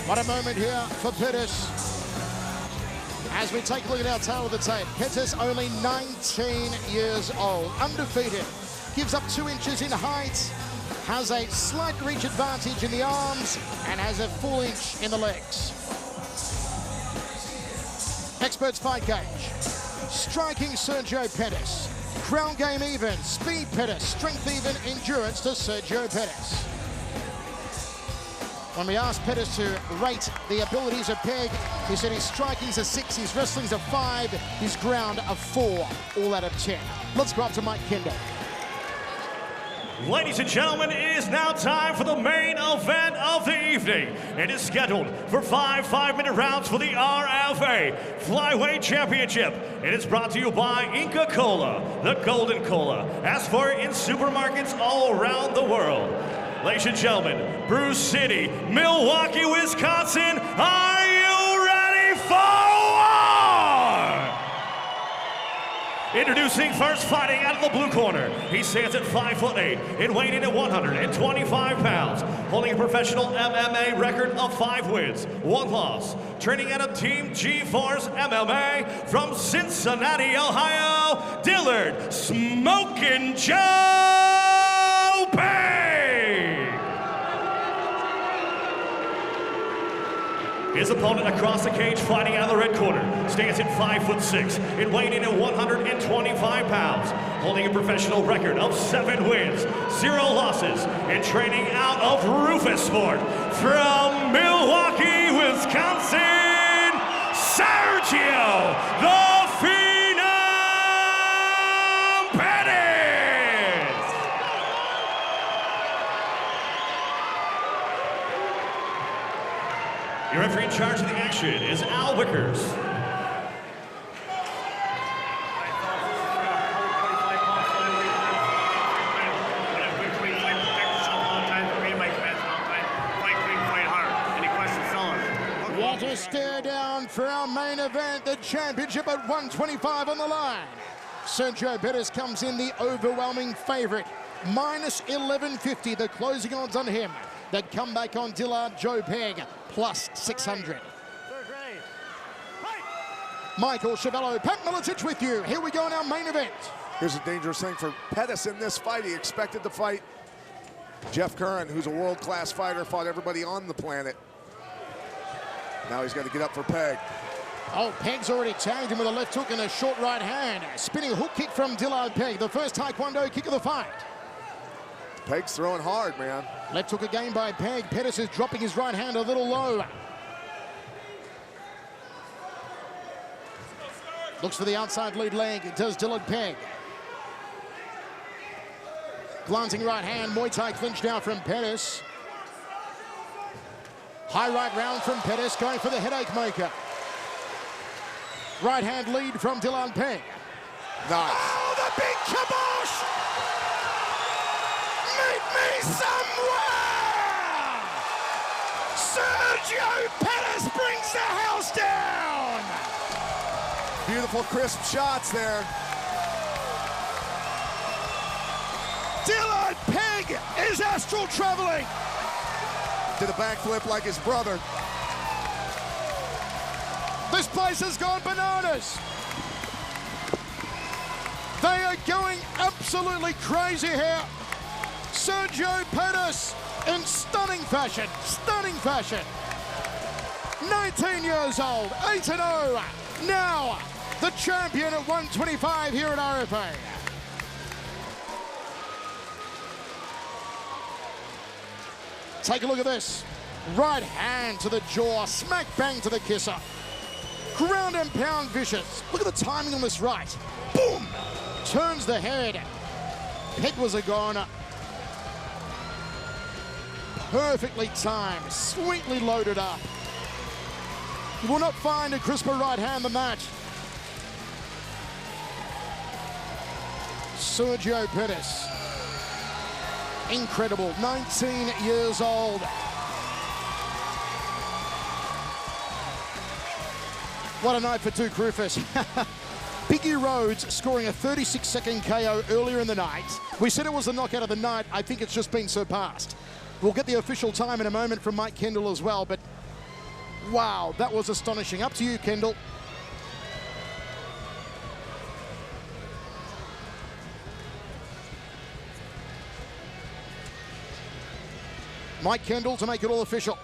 What a moment here for Pettis. As we take a look at our tail of the tape, Pettis only 19 years old, undefeated, gives up 2 inches in height, has a slight reach advantage in the arms, and has a full inch in the legs. Experts fight gauge. Striking Sergio Pettis. Ground game even, speed Pettis, strength even, endurance to Sergio Pettis. When we asked Pettis to rate the abilities of Pegg, he said his striking's a 6, his wrestling's a 5, his ground a 4, all out of 10. Let's go up to Mike Kendall. Ladies and gentlemen, it is now time for the main event of the evening. It is scheduled for 5 5-minute rounds for the RFA Flyweight Championship. It is brought to you by Inca Cola, the Golden Cola. Ask for it in supermarkets all around the world. Ladies and gentlemen, Bruce City, Milwaukee, Wisconsin, are you ready for war? Introducing first, fighting out of the blue corner. He stands at 5'8" and weighing in at 125 pounds, holding a professional MMA record of 5 wins, 1 loss. Training out of Team G-Force MMA from Cincinnati, Ohio, Dillard Smokin' Joe Pegg. His opponent across the cage, fighting out of the red corner, stands at 5'6" and weighing in at 125 pounds, holding a professional record of 7 wins, 0 losses, and training out of Rufus Sport from Milwaukee, Wisconsin, Sergio the Phenom Pettis. Your referee in charge of the action is Al Wickers. What a stare down for our main event, the championship at 125 on the line. Sergio Pettis comes in the overwhelming favorite, minus 1150, the closing odds on him. The comeback on Dillard, Joe Pegg, plus 600. Michael Chavello, Pat Miletich with you. Here we go in our main event. Here's a dangerous thing for Pettis in this fight. He expected to fight Jeff Curran, who's a world-class fighter, fought everybody on the planet. Now he's got to get up for Pegg. Oh, Pegg's already tagged him with a left hook and a short right hand. Spinning hook kick from Dillard Pegg, the first Taekwondo kick of the fight. Pegg's throwing hard, man. Left hook again by Pegg. Pettis is dropping his right hand a little low. Looks for the outside lead leg. It does Dillard Pegg. Glancing right hand, Muay Thai clinch now from Pettis. High right round from Pettis, going for the headache maker. Right hand lead from Dillard Pegg. Nice. Oh, the big kibosh! Meet me somewhere! Sergio Pettis brings the house down! Beautiful, crisp shots there. Dillard Pegg is astral traveling. Did a backflip like his brother. This place has gone bananas. They are going absolutely crazy here. Sergio Pettis in stunning fashion, 19 years old, 8-0. Now, the champion at 125 here at RFA. Take a look at this. Right hand to the jaw, smack bang to the kisser. Ground and pound vicious. Look at the timing on this right. Boom! Turns the head. Pegg was a goner. Perfectly timed, sweetly loaded up. You will not find a crisper right hand than that. Sergio Pettis. Incredible, 19 years old. What a night for Duke Rufus. Biggie Rhodes scoring a 36-second KO earlier in the night. We said it was the knockout of the night. I think it's just been surpassed. We'll get the official time in a moment from Mike Kendall as well, but Wow, that was astonishing. Up to you, Kendall. Mike Kendall to make it all official.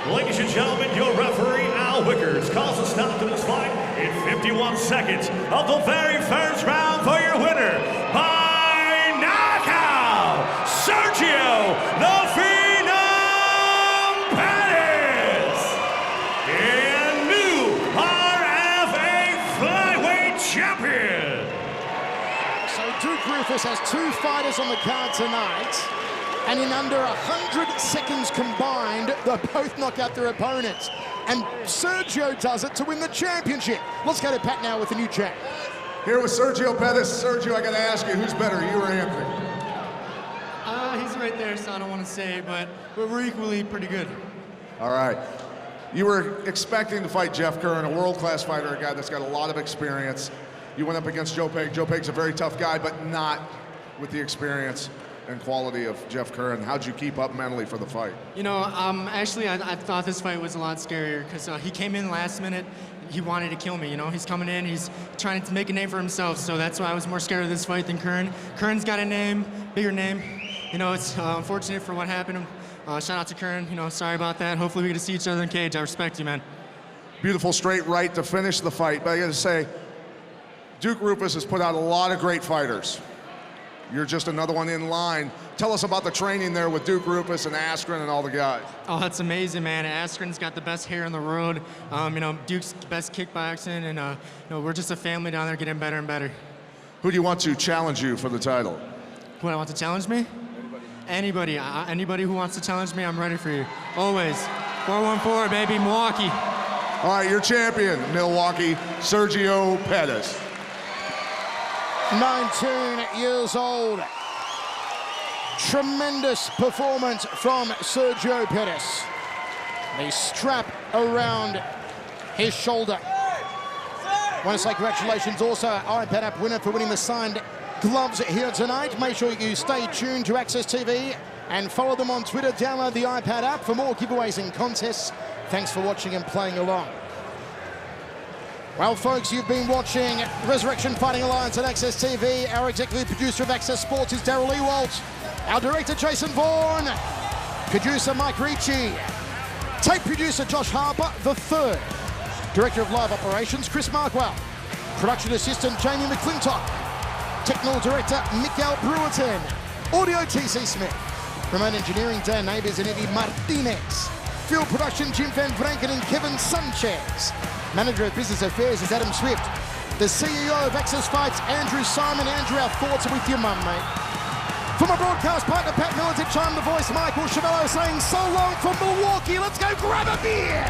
Ladies and gentlemen, your referee, Al Wickers, calls a stop to this fight in 51 seconds of the very first round for your winner by knockout, Sergio the Phenom Pettis, and new RFA Flyweight Champion. So Duke Rufus has 2 fighters on the card tonight. And in under 100 seconds combined, they both knock out their opponents. And Sergio does it to win the championship. Let's go to Pat now with the new champ. Here with Sergio Pettis. Sergio, I got to ask you, who's better, you or Anthony? He's right there, so I don't want to say, but we're equally pretty good. All right. You were expecting to fight Jeff Curran, a world-class fighter, a guy that's got a lot of experience. You went up against Joe Pegg. Joe Pegg's a very tough guy, but not with the experience and quality of Jeff Curran. How'd you keep up mentally for the fight? You know, actually, I thought this fight was a lot scarier because he came in last minute. He wanted to kill me, you know? He's coming in, he's trying to make a name for himself, so that's why I was more scared of this fight than Curran. Curran's got a name, bigger name. You know, it's unfortunate for what happened. Shout out to Curran, you know, sorry about that. Hopefully we get to see each other in cage. I respect you, man. Beautiful straight right to finish the fight, but I gotta say, Duke Rufus has put out a lot of great fighters. You're just another one in line. Tell us about the training there with Duke Rufus and Askren and all the guys. Oh, that's amazing, man. Askren's got the best hair in the world. You know, Duke's best kickboxing, and you know, we're just a family down there getting better and better. Who do you want to challenge you for the title? Who I want to challenge me? Anybody. Anybody who wants to challenge me, I'm ready for you. Always. 414, baby, Milwaukee. All right, your champion, Milwaukee, Sergio Pettis. 19 years old. Tremendous performance from Sergio Pettis. The strap around his shoulder. Want to say congratulations also, iPad app winner, for winning the signed gloves here tonight. Make sure you stay tuned to Access TV and follow them on Twitter. Download the iPad app for more giveaways and contests. Thanks for watching and playing along. Well, folks, you've been watching Resurrection Fighting Alliance on Access TV. Our executive producer of Access Sports is Daryl Ewald. Our director, Jason Vaughan. Producer, Mike Ricci. Tape producer, Josh Harper III. Director of Live Operations, Chris Markwell. Production assistant, Jamie McClintock. Technical director, Miguel Brewerton. Audio, TC Smith. Remote engineering, Dan Neighbors and Eddie Martinez. Field production, Jim Van Franken and Kevin Sanchez. Manager of Business Affairs is Adam Swift. The CEO of Access Fights, Andrew Simon. Andrew, our thoughts are with your mum, mate. For my broadcast partner, Pat Miletich, I'm the voice, Michael Chavello, saying so long from Milwaukee. Let's go grab a beer!